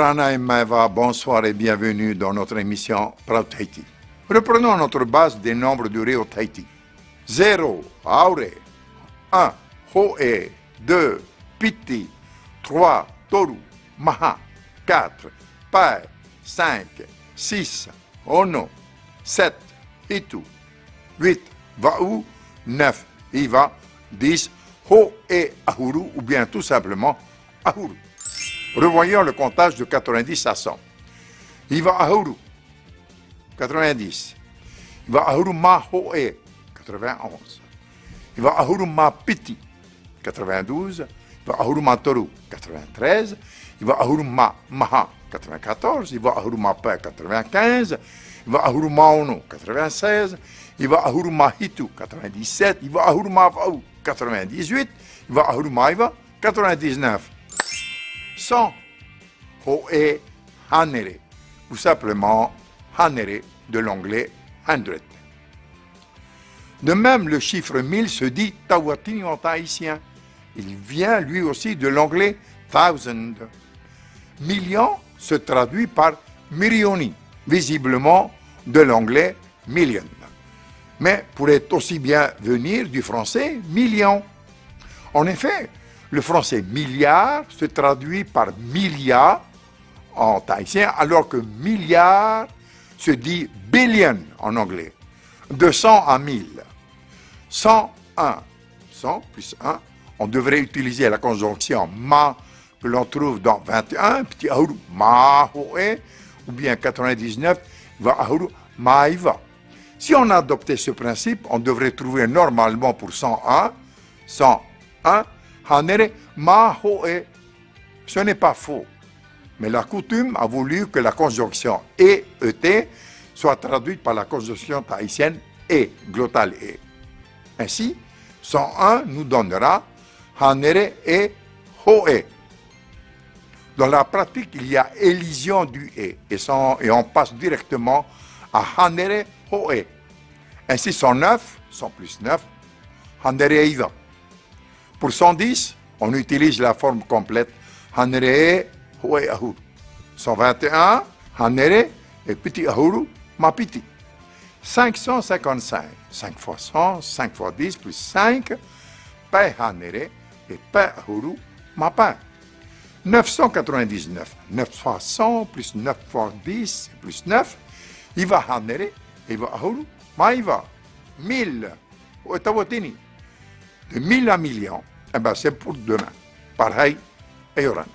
Orana et Maeva, bonsoir et bienvenue dans notre émission Proud Tahiti. Reprenons notre base des nombres du Rio Tahiti. 0, Aure. 1, Ho'e. 2, Piti. 3, Toru. Maha. 4, Pai. 5, 6, Ono. 7, Hitu. 8, Va'u. 9, Iva. 10, Ho'e Ahuru ou bien tout simplement Ahuru. Revoyons le comptage de 90 à 100. Iva Ahuru, 90. Iva Ahuru Ma Ho'e, 91. Iva Ahuru Ma Piti, 92. Iva Ahuru Ma Toru, 93. Iva Ahuru Ma Maha, 94. Iva Ahuru Ma Pe, 95. Iva Ahuru Ma Ono, 96. Iva Ahuru Ma Hitu, 97. Iva Ahuru Ma Va'u, 98. Iva Ahuru Ma Iva, 99. 100, Ho'e Hanere, ou simplement Hanere de l'anglais 100. De même, le chiffre 1000 se dit Tawatini en tahitien. Il vient lui aussi de l'anglais 1000. Million se traduit par Mirioni, visiblement de l'anglais million. Mais pourrait aussi bien venir du français million. En effet, le français milliard se traduit par milia en tahitien, alors que milliard se dit billion en anglais. De 100 à 1000. 101. 100 plus 1. On devrait utiliser la conjonction ma que l'on trouve dans 21, petit ahuru, ma ho'e, ou bien 99, va ahuru, ma iva. Si on adoptait ce principe, on devrait trouver normalement pour 101, Hanere Ma Ho'e. Ce n'est pas faux, mais la coutume a voulu que la conjonction et soit traduite par la conjonction tahitienne et, glottale et. Ainsi, 101 nous donnera Hanere et Ho'e. Dans la pratique, il y a élision du et on passe directement à Hanere Ho'e. Ainsi, 109, 100 plus 9, Hanere Iva. Pour 110, on utilise la forme complète Hanere Ho'e Ahuru. 121, Hanere et Piti Ahuru Ma Piti. 555, 5 fois 100, 5 fois 10 plus 5, Pai Hanere et Pai Ahuru Ma Pai. 999, 9 fois 100 plus 9 fois 10 plus 9, Iva Hanere et Iva Ahuru Ma Iva. 1000, Otawatini. De 1000 à million, eh ben c'est pour demain. Pareil, et Orana.